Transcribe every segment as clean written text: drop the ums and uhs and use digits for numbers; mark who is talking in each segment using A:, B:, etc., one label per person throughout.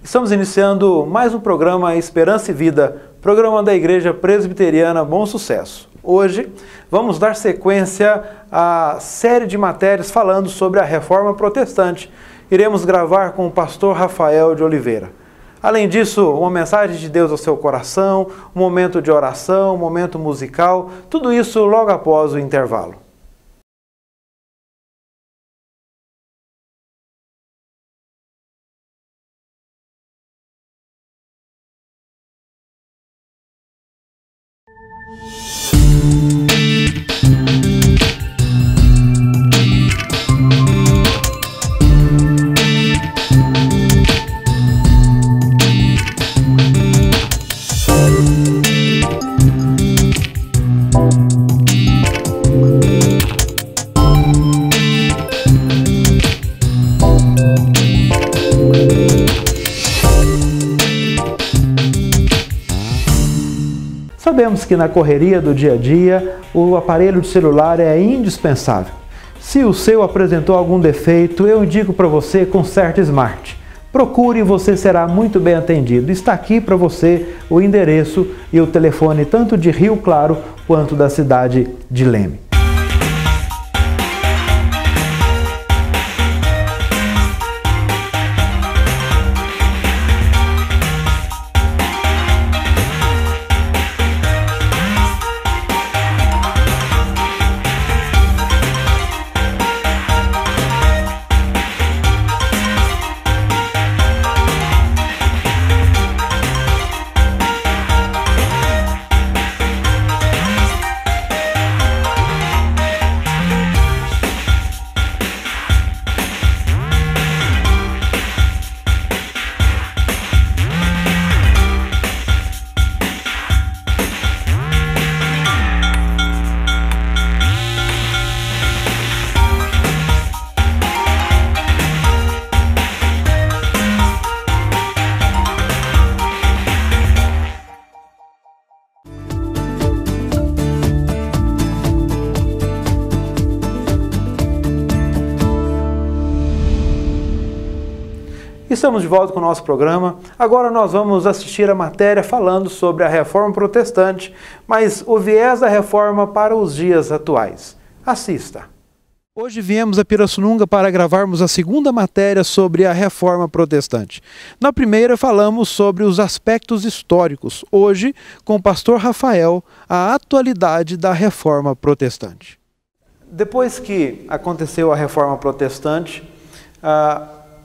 A: Estamos iniciando mais um programa Esperança e Vida, programa da Igreja Presbiteriana Bom Sucesso. Hoje vamos dar sequência à série de matérias falando sobre a Reforma Protestante. Iremos gravar com o pastor Rafael de Oliveira. Além disso, uma mensagem de Deus ao seu coração, um momento de oração, um momento musical, tudo isso logo após o intervalo. Sabemos que na correria do dia a dia, o aparelho de celular é indispensável. Se o seu apresentou algum defeito, eu indico para você Conserta Smart. Procure e você será muito bem atendido. Está aqui para você o endereço e o telefone tanto de Rio Claro quanto da cidade de Leme. Estamos de volta com o nosso programa. Agora nós vamos assistir a matéria falando sobre a Reforma Protestante, mas o viés da Reforma para os dias atuais. Assista. Hoje viemos a Pirassununga para gravarmos a segunda matéria sobre a Reforma Protestante. Na primeira falamos sobre os aspectos históricos. Hoje, com o pastor Rafael, a atualidade da Reforma Protestante. Depois que aconteceu a Reforma Protestante,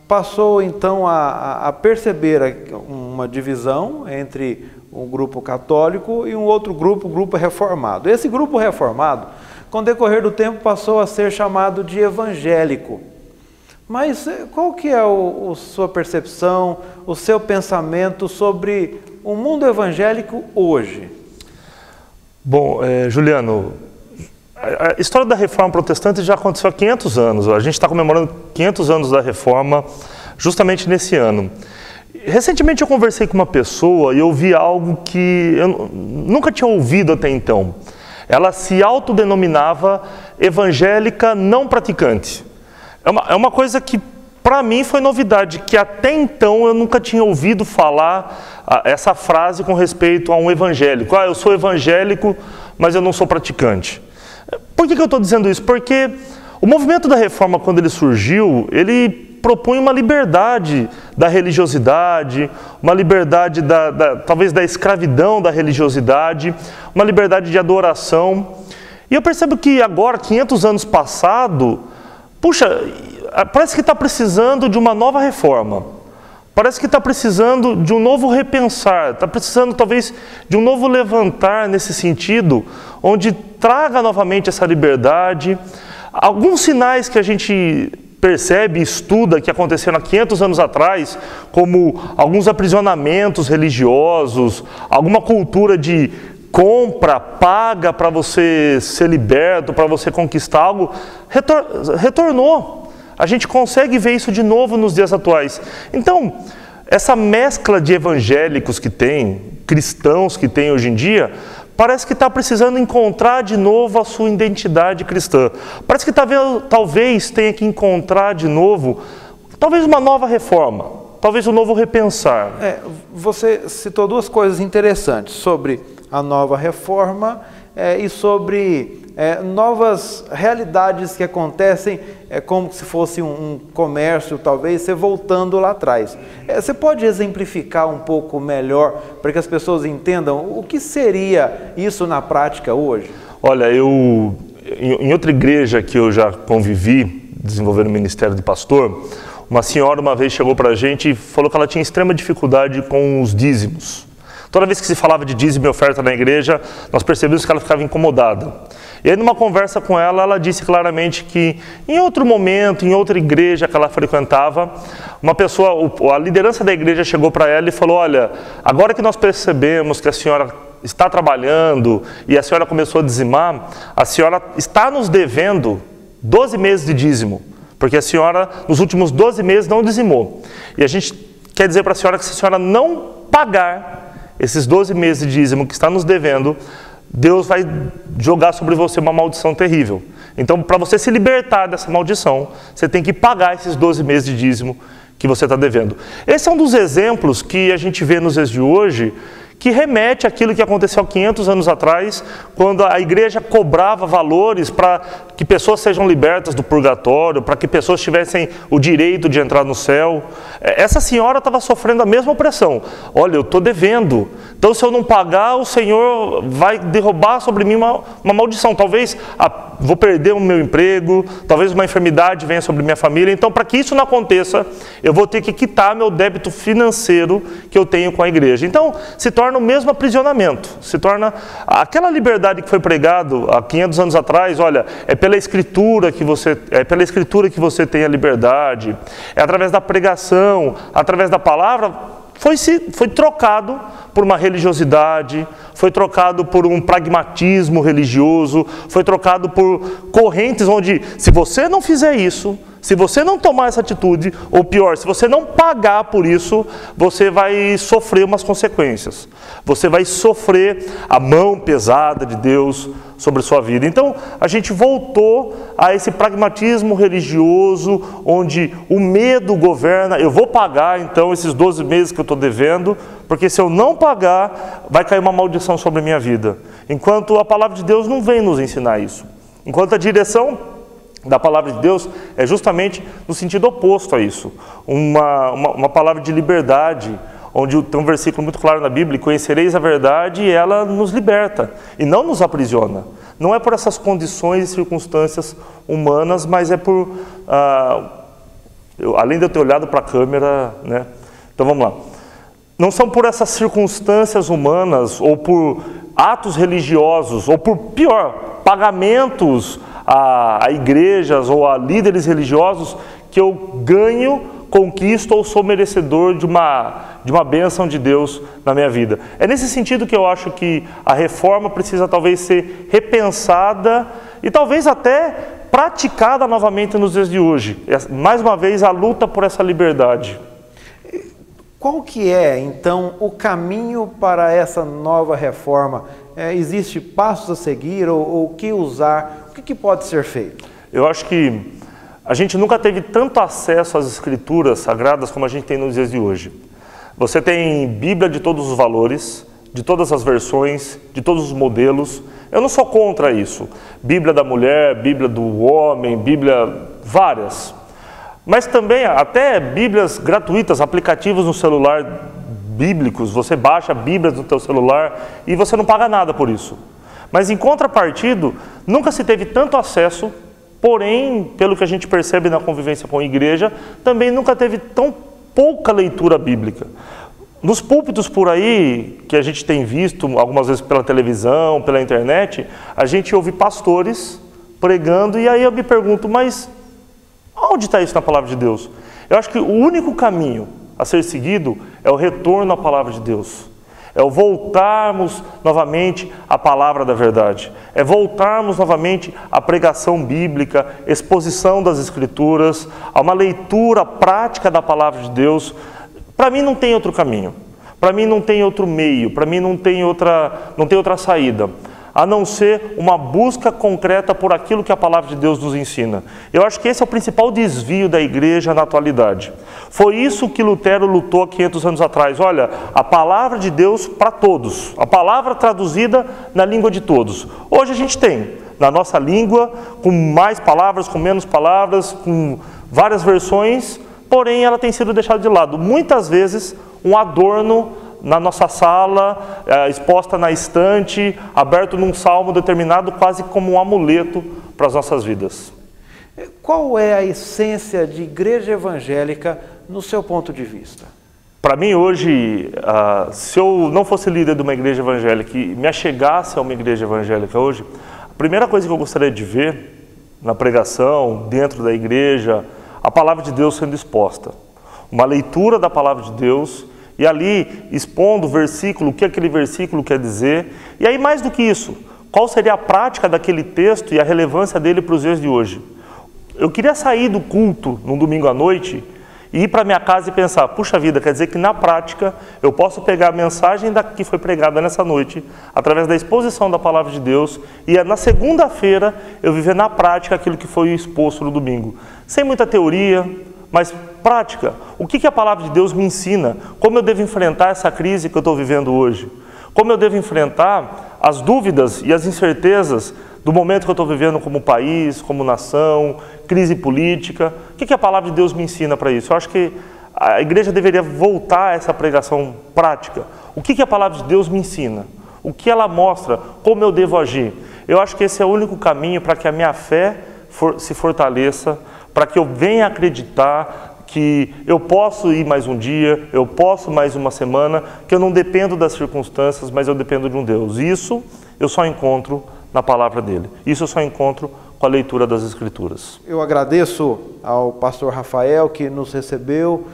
A: passou então a perceber uma divisão entre um grupo católico e um outro grupo, o grupo reformado. Esse grupo reformado, com o decorrer do tempo, passou a ser chamado de evangélico. Mas qual que é a sua percepção, o seu pensamento sobre o mundo evangélico hoje?
B: Bom, Juliano, a história da Reforma Protestante já aconteceu há 500 anos. A gente está comemorando 500 anos da Reforma justamente nesse ano. Recentemente eu conversei com uma pessoa e eu ouvi algo que eu nunca tinha ouvido até então. Ela se autodenominava evangélica não praticante. É uma coisa que para mim foi novidade, que até então eu nunca tinha ouvido falar essa frase com respeito a um evangélico. Eu sou evangélico, mas eu não sou praticante. Por que eu estou dizendo isso? Porque o movimento da Reforma, quando ele surgiu, ele propõe uma liberdade da religiosidade, uma liberdade talvez da escravidão da religiosidade, uma liberdade de adoração. E eu percebo que agora, 500 anos passado, puxa, parece que está precisando de uma nova reforma. Parece que está precisando de um novo repensar, está precisando talvez de um novo levantar nesse sentido, onde traga novamente essa liberdade. Alguns sinais que a gente percebe, estuda, que aconteceram há 500 anos atrás, como alguns aprisionamentos religiosos, alguma cultura de compra, paga para você ser liberto, para você conquistar algo, retornou. A gente consegue ver isso de novo nos dias atuais. Então, essa mescla de evangélicos que tem, cristãos que tem hoje em dia, parece que está precisando encontrar de novo a sua identidade cristã. Parece que talvez tenha que encontrar de novo, talvez uma nova reforma. talvez um novo repensar.
A: Você citou duas coisas interessantes sobre a nova reforma e sobre novas realidades que acontecem, como se fosse um comércio, talvez, você voltando lá atrás. Você pode exemplificar um pouco melhor para que as pessoas entendam o que seria isso na prática hoje?
B: Olha, em outra igreja que eu já convivi, desenvolvendo o ministério de pastor, uma senhora uma vez chegou para a gente e falou que ela tinha extrema dificuldade com os dízimos. Toda vez que se falava de dízimo e oferta na igreja, nós percebemos que ela ficava incomodada. E aí, numa conversa com ela, ela disse claramente que em outro momento, em outra igreja que ela frequentava, uma pessoa, a liderança da igreja chegou para ela e falou: olha, agora que nós percebemos que a senhora está trabalhando e a senhora começou a dizimar, a senhora está nos devendo 12 meses de dízimo, porque a senhora, nos últimos 12 meses, não dizimou. E a gente quer dizer para a senhora que se a senhora não pagar esses 12 meses de dízimo que está nos devendo, Deus vai jogar sobre você uma maldição terrível. Então, para você se libertar dessa maldição, você tem que pagar esses 12 meses de dízimo que você está devendo. Esse é um dos exemplos que a gente vê nos dias de hoje, que remete àquilo que aconteceu há 500 anos atrás, quando a igreja cobrava valores para que pessoas sejam libertas do purgatório, para que pessoas tivessem o direito de entrar no céu. Essa senhora estava sofrendo a mesma opressão. Olha, eu estou devendo, então se eu não pagar, o Senhor vai derrubar sobre mim uma maldição. Talvez vou perder o meu emprego, talvez uma enfermidade venha sobre minha família. Então, para que isso não aconteça, eu vou ter que quitar meu débito financeiro que eu tenho com a igreja. Então, se torna o mesmo aprisionamento, se torna aquela liberdade que foi pregado há 500 anos atrás. Olha, é pela escritura que você tem a liberdade, é através da pregação, através da palavra. Foi trocado por uma religiosidade, foi trocado por um pragmatismo religioso, foi trocado por correntes onde, se você não fizer isso, se você não tomar essa atitude, ou pior, se você não pagar por isso, você vai sofrer umas consequências. Você vai sofrer a mão pesada de Deus sobre a sua vida. Então, a gente voltou a esse pragmatismo religioso, onde o medo governa. Eu vou pagar, então, esses 12 meses que eu estou devendo, porque se eu não pagar, vai cair uma maldição sobre a minha vida. Enquanto a palavra de Deus não vem nos ensinar isso. Enquanto a direção da palavra de Deus é justamente no sentido oposto a isso. Uma palavra de liberdade, onde tem um versículo muito claro na Bíblia: conhecereis a verdade e ela nos liberta, e não nos aprisiona. Não é por essas condições e circunstâncias humanas, mas é por... além de eu ter olhado para a câmera, né? Então vamos lá. Não são por essas circunstâncias humanas, ou por atos religiosos, ou por, pior, pagamentos a igrejas ou a líderes religiosos, que eu ganho, conquisto ou sou merecedor de uma bênção de Deus na minha vida. É nesse sentido que eu acho que a reforma precisa talvez ser repensada e talvez até praticada novamente nos dias de hoje. Mais uma vez, a luta por essa liberdade.
A: Qual que é, então, o caminho para essa nova reforma? Existe passos a seguir ou o que usar? O que pode ser feito?
B: Eu acho que a gente nunca teve tanto acesso às escrituras sagradas como a gente tem nos dias de hoje. Você tem Bíblia de todos os valores, de todas as versões, de todos os modelos. Eu não sou contra isso. Bíblia da mulher, Bíblia do homem, Bíblia várias. Mas também até Bíblias gratuitas, aplicativos no celular bíblicos. Você baixa Bíblias no teu celular e você não paga nada por isso. Mas em contrapartida, nunca se teve tanto acesso, porém, pelo que a gente percebe na convivência com a igreja, também nunca teve tão pouca leitura bíblica. Nos púlpitos por aí, que a gente tem visto algumas vezes pela televisão, pela internet, a gente ouve pastores pregando, e aí eu me pergunto, mas onde está isso na palavra de Deus? Eu acho que o único caminho a ser seguido é o retorno à palavra de Deus. É o voltarmos novamente à palavra da verdade. É voltarmos novamente à pregação bíblica, exposição das Escrituras, a uma leitura prática da palavra de Deus. Para mim não tem outro caminho. Para mim não tem outro meio. Para mim não tem outra saída. a não ser uma busca concreta por aquilo que a palavra de Deus nos ensina. Eu acho que esse é o principal desvio da igreja na atualidade. Foi isso que Lutero lutou há 500 anos atrás. Olha, a palavra de Deus para todos, a palavra traduzida na língua de todos. Hoje a gente tem, na nossa língua, com mais palavras, com menos palavras, com várias versões, porém ela tem sido deixada de lado. Muitas vezes um adorno na nossa sala, exposta na estante, aberto num salmo determinado, quase como um amuleto para as nossas vidas.
A: Qual é a essência de igreja evangélica no seu ponto de vista?
B: Para mim hoje, se eu não fosse líder de uma igreja evangélica e me achegasse a uma igreja evangélica hoje, a primeira coisa que eu gostaria de ver na pregação, dentro da igreja, a palavra de Deus sendo exposta. Uma leitura da palavra de Deus, e ali expondo o versículo, o que aquele versículo quer dizer. E aí mais do que isso, qual seria a prática daquele texto e a relevância dele para os dias de hoje. Eu queria sair do culto num domingo à noite e ir para minha casa e pensar, puxa vida, quer dizer que na prática eu posso pegar a mensagem que foi pregada nessa noite, através da exposição da palavra de Deus, e na segunda-feira eu viver na prática aquilo que foi exposto no domingo. Sem muita teoria, mas prática. O que a palavra de Deus me ensina? Como eu devo enfrentar essa crise que eu estou vivendo hoje? Como eu devo enfrentar as dúvidas e as incertezas do momento que eu estou vivendo como país, como nação, crise política? O que a palavra de Deus me ensina para isso? Eu acho que a igreja deveria voltar a essa pregação prática. O que a palavra de Deus me ensina? O que ela mostra? Como eu devo agir? Eu acho que esse é o único caminho para que a minha fé se fortaleça, para que eu venha acreditar que eu posso ir mais um dia, eu posso mais uma semana, que eu não dependo das circunstâncias, mas eu dependo de um Deus. Isso eu só encontro na palavra dele. Isso eu só encontro com a leitura das Escrituras.
A: Eu agradeço ao pastor Rafael que nos recebeu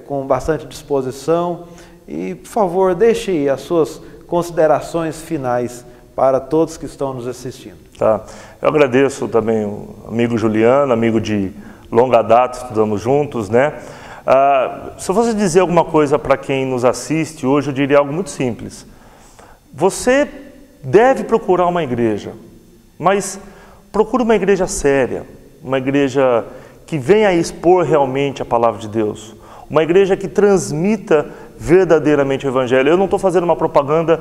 A: com bastante disposição e, por favor, deixe as suas considerações finais para todos que estão nos assistindo.
B: Tá. Eu agradeço também o amigo Juliano, amigo de longa data, estudamos juntos, né? Se eu fosse dizer alguma coisa para quem nos assiste hoje, eu diria algo muito simples. Você deve procurar uma igreja, mas procure uma igreja séria, uma igreja que venha expor realmente a palavra de Deus, uma igreja que transmita verdadeiramente o Evangelho. Eu não estou fazendo uma propaganda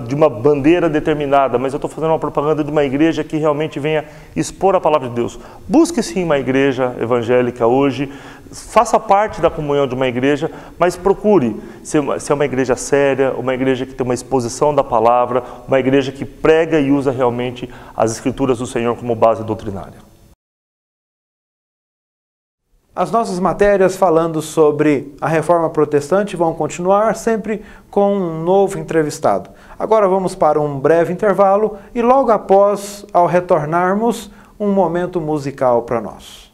B: de uma bandeira determinada, mas eu estou fazendo uma propaganda de uma igreja que realmente venha expor a palavra de Deus. Busque sim uma igreja evangélica hoje, faça parte da comunhão de uma igreja, mas procure ser uma igreja séria, uma igreja que tem uma exposição da palavra, uma igreja que prega e usa realmente as Escrituras do Senhor como base doutrinária.
A: As nossas matérias falando sobre a Reforma Protestante vão continuar sempre com um novo entrevistado. Agora vamos para um breve intervalo e logo após, ao retornarmos, um momento musical para nós.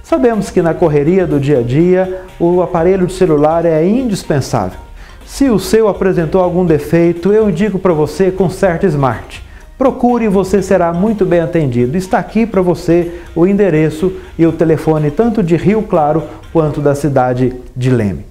A: Sabemos que na correria do dia a dia, o aparelho de celular é indispensável. Se o seu apresentou algum defeito, eu indico para você Conserta Smart. Procure e você será muito bem atendido. Está aqui para você o endereço e o telefone tanto de Rio Claro quanto da cidade de Leme.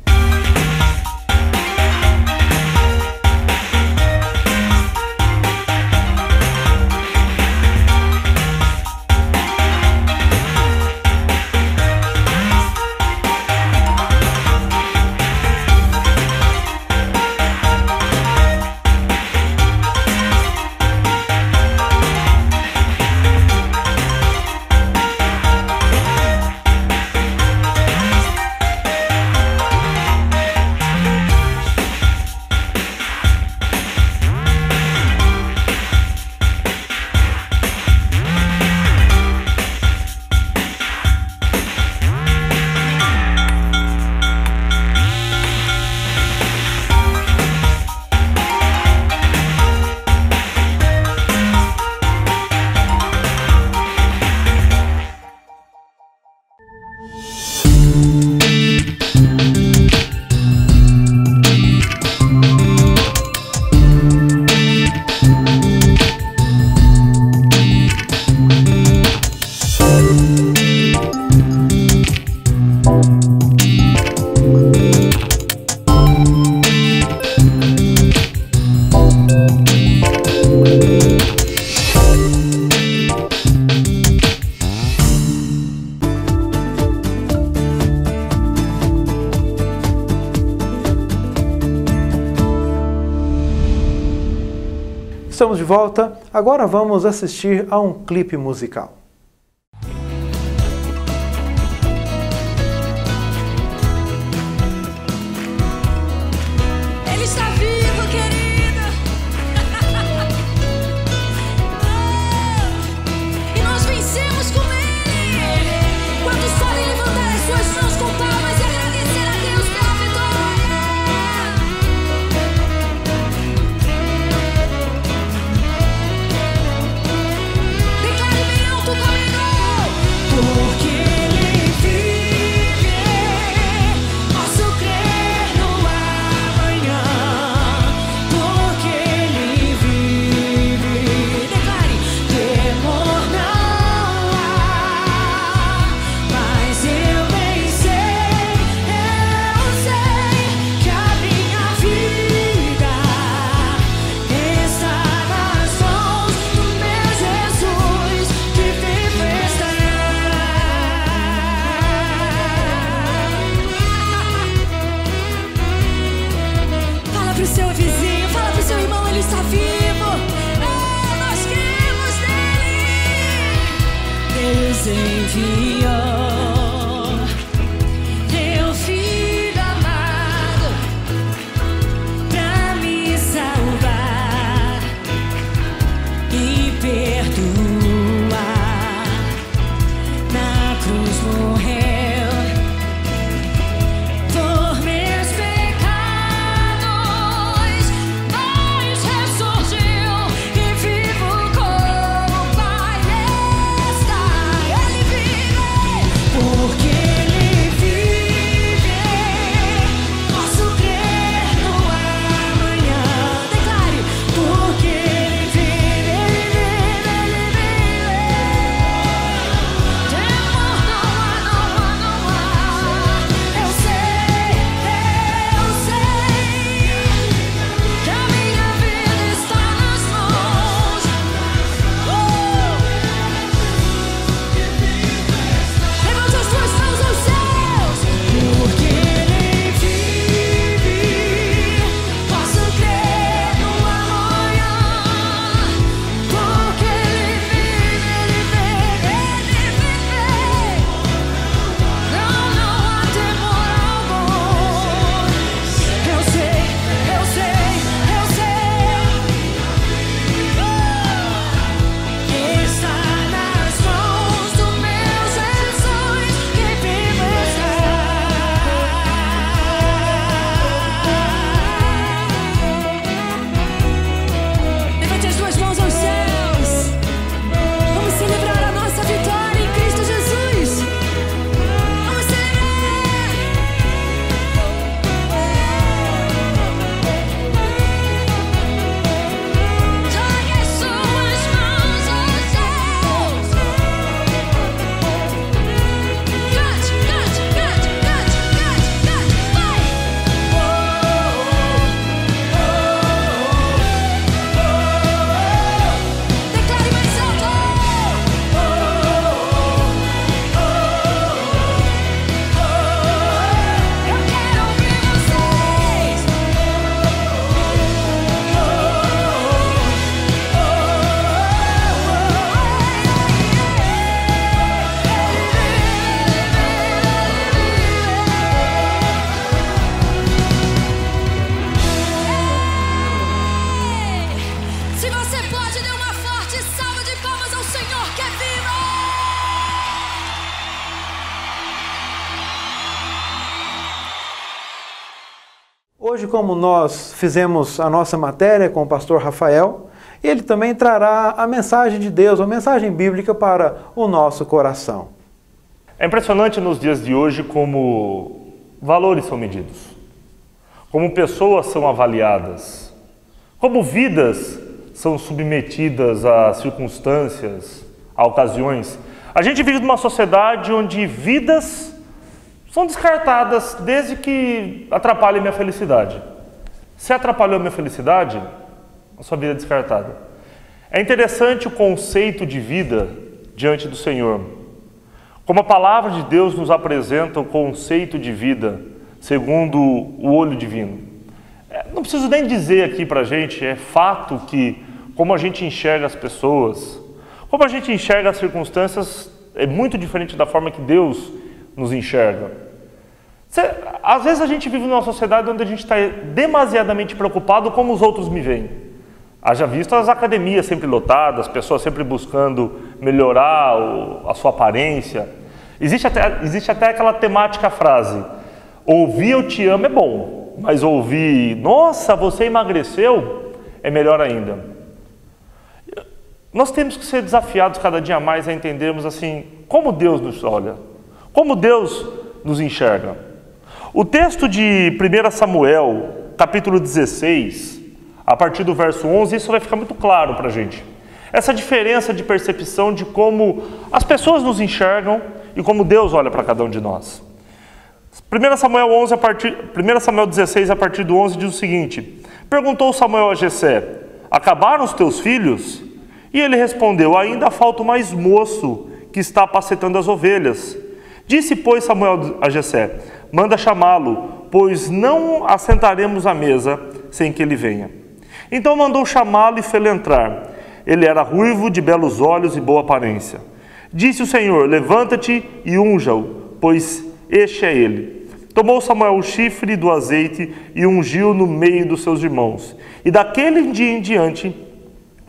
A: Estamos de volta, agora vamos assistir a um clipe musical.
C: Ele está vivo, querida. E nós vencemos com Ele. Quantos sabem levantar as suas mãos com palmas e agradecer a Deus pela vitória? Declare bem alto comigo. Porque Ele vive, posso crer no amanhã. Porque Ele vive, declare, temor não há, mas eu bem sei que a minha vida está nas mãos do meu Jesus que vive está. Fala pro seu vizinho, fala pro seu irmão, ele está vivo. Nós cremos nele. Deus enviou teu filho amado pra me salvar e perdoar. Na cruz morreu por meus pecados, mas ressurgiu e vivo com o Pai está. Ele vive, porque Ele vive, posso crer no amanhã. Declare, porque Ele vive, Ele vive. Temor não há. Eu sei que a minha vida está nas mãos. Levante as tuas mãos aos céus. Porque Ele vive, posso crer no amanhã. Porque Ele vive, Ele vive. Não há temor algum. Eu sei que está nas mãos do meu Jesus que vive está. Levante as duas mãos aos céus. Vamos celebrar a nossa vitória em Cristo Jesus. Vamos celebrar. Jogue as suas mãos aos céus. Cante, cante, cante, cante, cante, cante, vai. Declare mais alto. Eu quero ouvir vocês. Se você pode, dê uma forte salva de palmas ao Senhor que é vivo.
A: Hoje, como nós fizemos a nossa matéria com o pastor Rafael, ele também trará a mensagem de Deus, a mensagem bíblica para o nosso coração.
B: É impressionante nos dias de hoje como valores são medidos, como pessoas são avaliadas, como vidas são submetidas a circunstâncias, a ocasiões. A gente vive numa sociedade onde vidas são descartadas desde que atrapalhem minha felicidade. Se atrapalhou minha felicidade, a sua vida é descartada. É interessante o conceito de vida diante do Senhor. Como a palavra de Deus nos apresenta o conceito de vida segundo o olho divino. Não preciso nem dizer aqui para a gente, é fato que como a gente enxerga as pessoas, como a gente enxerga as circunstâncias, é muito diferente da forma que Deus nos enxerga. Às vezes a gente vive numa sociedade onde a gente está demasiadamente preocupado como os outros me veem. Haja visto as academias sempre lotadas, as pessoas sempre buscando melhorar a sua aparência. Existe até aquela temática frase, ouvir eu te amo é bom, mas ouvir, nossa, você emagreceu, é melhor ainda. Nós temos que ser desafiados cada dia mais a entendermos assim, como Deus nos olha, como Deus nos enxerga. O texto de 1 Samuel, capítulo 16, a partir do verso 11, isso vai ficar muito claro para a gente. Essa diferença de percepção de como as pessoas nos enxergam e como Deus olha para cada um de nós. 1 Samuel 16, a partir do 11, diz o seguinte: perguntou Samuel a Jessé, acabaram os teus filhos? E ele respondeu, ainda falta o mais moço que está apacetando as ovelhas. Disse, pois, Samuel a Jessé, manda chamá-lo, pois não assentaremos à mesa sem que ele venha. Então mandou chamá-lo e fê-lo entrar. Ele era ruivo, de belos olhos e boa aparência. Disse o Senhor, levanta-te e unja-o, pois este é ele. Tomou Samuel o chifre do azeite e ungiu no meio dos seus irmãos. E daquele dia em diante,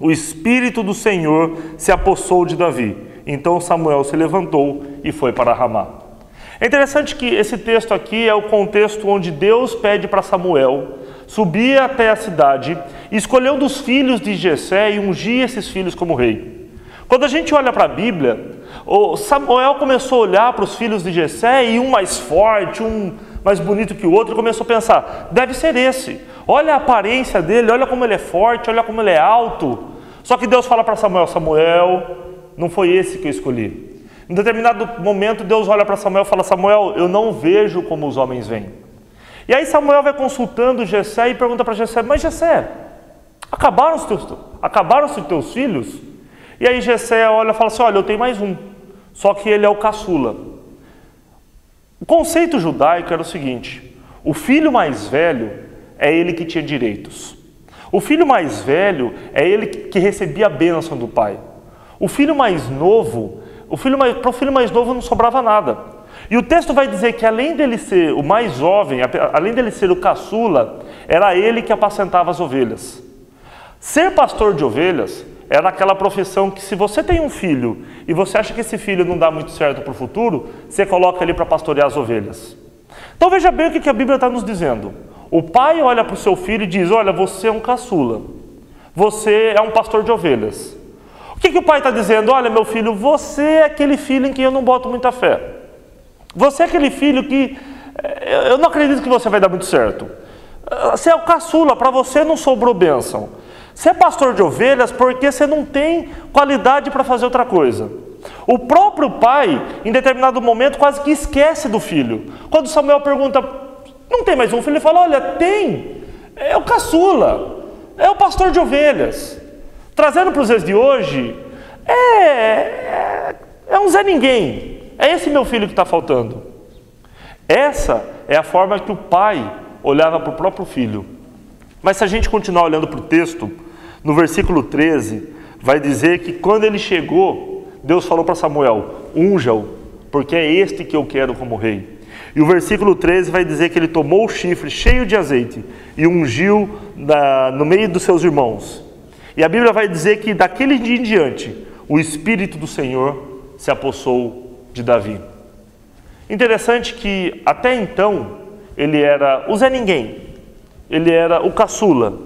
B: o Espírito do Senhor se apossou de Davi. Então Samuel se levantou e foi para Ramá. É interessante que esse texto aqui é o contexto onde Deus pede para Samuel subir até a cidade, escolher um dos filhos de Jessé e ungir esses filhos como rei. Quando a gente olha para a Bíblia, Samuel começou a olhar para os filhos de Jessé e um mais forte, um mais bonito que o outro, começou a pensar, deve ser esse. Olha a aparência dele, olha como ele é forte, olha como ele é alto. Só que Deus fala para Samuel, Samuel, não foi esse que eu escolhi. Em determinado momento, Deus olha para Samuel e fala, Samuel, eu não vejo como os homens veem. E aí Samuel vai consultando Jessé e pergunta para Jessé, mas Jessé, acabaram-se os teus filhos? E aí Jessé olha e fala assim, olha, eu tenho mais um, só que ele é o caçula. O conceito judaico era o seguinte, o filho mais velho é ele que tinha direitos. O filho mais velho é ele que recebia a bênção do pai. O filho mais novo, para o filho mais novo não sobrava nada. E o texto vai dizer que além dele ser o mais jovem, além dele ser o caçula, era ele que apacentava as ovelhas. Ser pastor de ovelhas era aquela profissão que se você tem um filho e você acha que esse filho não dá muito certo para o futuro, você coloca ele para pastorear as ovelhas. Então veja bem o que a Bíblia está nos dizendo. O pai olha para o seu filho e diz, olha, você é um caçula, você é um pastor de ovelhas. O que o pai está dizendo? Olha, meu filho, você é aquele filho em quem eu não boto muita fé. Você é aquele filho que eu não acredito que você vai dar muito certo. Você é o caçula, para você não sobrou bênção. Você é pastor de ovelhas porque você não tem qualidade para fazer outra coisa. O próprio pai, em determinado momento, quase que esquece do filho. Quando Samuel pergunta, não tem mais um filho? Ele fala, olha, tem. É o caçula, é o pastor de ovelhas. Trazendo para os dias de hoje, é um Zé Ninguém. É esse meu filho que está faltando. Essa é a forma que o pai olhava para o próprio filho. Mas se a gente continuar olhando para o texto, no versículo 13, vai dizer que quando ele chegou, Deus falou para Samuel, unja-o, porque é este que eu quero como rei. E o versículo 13 vai dizer que ele tomou o chifre cheio de azeite e ungiu no meio dos seus irmãos. E a Bíblia vai dizer que daquele dia em diante, o Espírito do Senhor se apossou de Davi. Interessante que até então ele era o Zé Ninguém, ele era o caçula,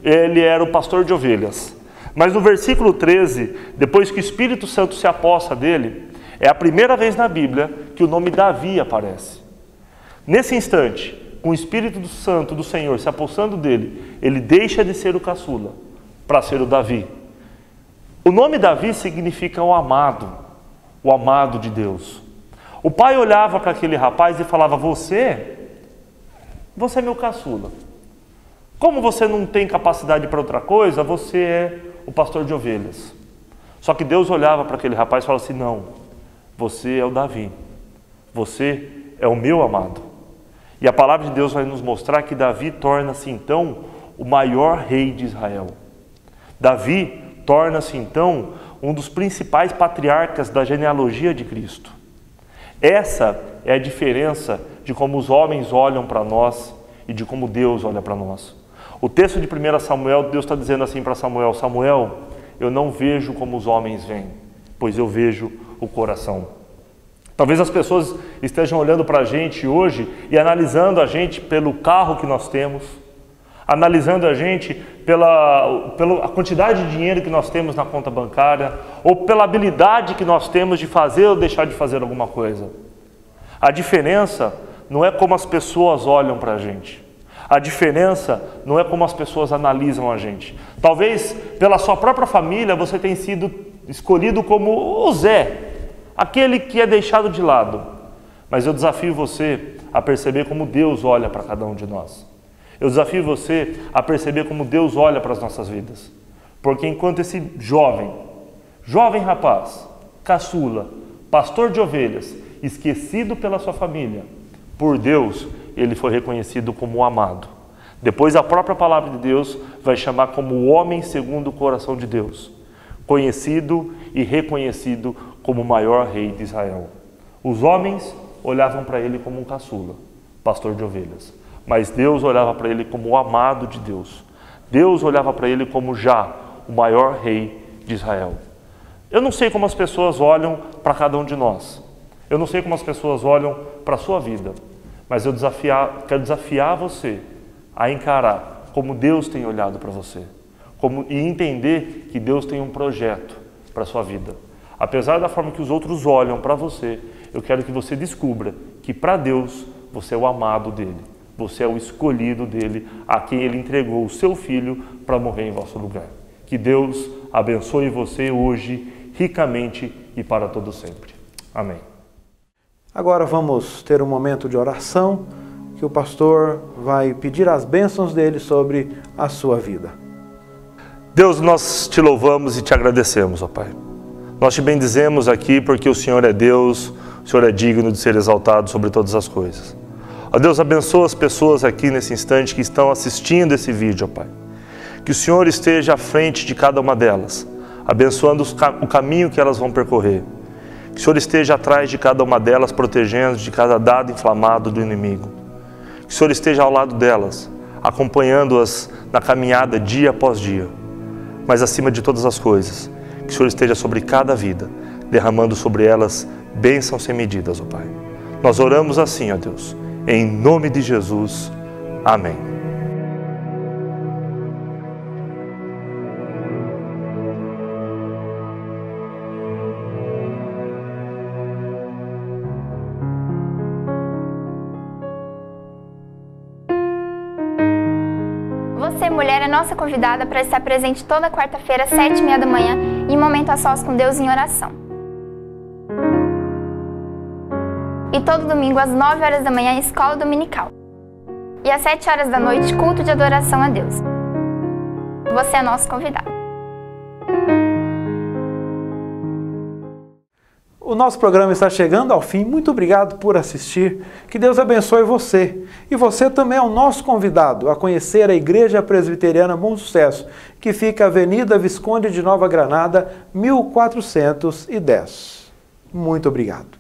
B: ele era o pastor de ovelhas. Mas no versículo 13, depois que o Espírito Santo se apossa dele, é a primeira vez na Bíblia que o nome Davi aparece. Nesse instante, com o Espírito Santo do Senhor se apossando dele, ele deixa de ser o caçula para ser o Davi. O nome Davi significa o amado de Deus. O pai olhava para aquele rapaz e falava, você é meu caçula. Como você não tem capacidade para outra coisa, você é o pastor de ovelhas. Só que Deus olhava para aquele rapaz e falava assim, não, você é o Davi, você é o meu amado. E a palavra de Deus vai nos mostrar que Davi torna-se então o maior rei de Israel. Davi torna-se então um dos principais patriarcas da genealogia de Cristo. Essa é a diferença de como os homens olham para nós e de como Deus olha para nós. O texto de 1 Samuel, Deus está dizendo assim para Samuel: Samuel, eu não vejo como os homens veem, pois eu vejo o coração. Talvez as pessoas estejam olhando para a gente hoje e analisando a gente pelo carro que nós temos, analisando a gente pela quantidade de dinheiro que nós temos na conta bancária, ou pela habilidade que nós temos de fazer ou deixar de fazer alguma coisa. A diferença não é como as pessoas olham para a gente. A diferença não é como as pessoas analisam a gente. Talvez pela sua própria família você tenha sido escolhido como o Zé, aquele que é deixado de lado. Mas eu desafio você a perceber como Deus olha para cada um de nós. Eu desafio você a perceber como Deus olha para as nossas vidas. Porque enquanto esse jovem rapaz, caçula, pastor de ovelhas, esquecido pela sua família, por Deus, ele foi reconhecido como o amado. Depois a própria palavra de Deus vai chamar como o homem segundo o coração de Deus, conhecido e reconhecido como o maior rei de Israel. Os homens olhavam para ele como um caçula, pastor de ovelhas. Mas Deus olhava para ele como o amado de Deus. Deus olhava para ele como já o maior rei de Israel. Eu não sei como as pessoas olham para cada um de nós. Eu não sei como as pessoas olham para a sua vida. Mas eu quero desafiar você a encarar como Deus tem olhado para você. E entender que Deus tem um projeto para a sua vida. Apesar da forma que os outros olham para você, eu quero que você descubra que para Deus você é o amado dele. Você é o escolhido dele, a quem ele entregou o seu filho para morrer em vosso lugar. Que Deus abençoe você hoje, ricamente e para todo sempre. Amém.
A: Agora vamos ter um momento de oração, que o pastor vai pedir as bênçãos dele sobre a sua vida.
B: Deus, nós te louvamos e te agradecemos, ó Pai. Nós te bendizemos aqui porque o Senhor é Deus, o Senhor é digno de ser exaltado sobre todas as coisas. Ó Deus, abençoa as pessoas aqui nesse instante que estão assistindo esse vídeo, ó Pai. Que o Senhor esteja à frente de cada uma delas, abençoando o caminho que elas vão percorrer. Que o Senhor esteja atrás de cada uma delas, protegendo de cada dado inflamado do inimigo. Que o Senhor esteja ao lado delas, acompanhando-as na caminhada dia após dia. Mas acima de todas as coisas, que o Senhor esteja sobre cada vida, derramando sobre elas bênçãos sem medidas, ó Pai. Nós oramos assim, ó Deus. Em nome de Jesus. Amém.
D: Você, mulher, é nossa convidada para estar presente toda quarta-feira, às 7h30 da manhã, em Momento a Sós com Deus em oração. E todo domingo às 9h da manhã, escola dominical. E às 7h da noite, culto de adoração a Deus. Você é nosso convidado.
A: O nosso programa está chegando ao fim. Muito obrigado por assistir. Que Deus abençoe você. E você também é o nosso convidado a conhecer a Igreja Presbiteriana Bom Sucesso, que fica Avenida Visconde de Nova Granada, 1410. Muito obrigado.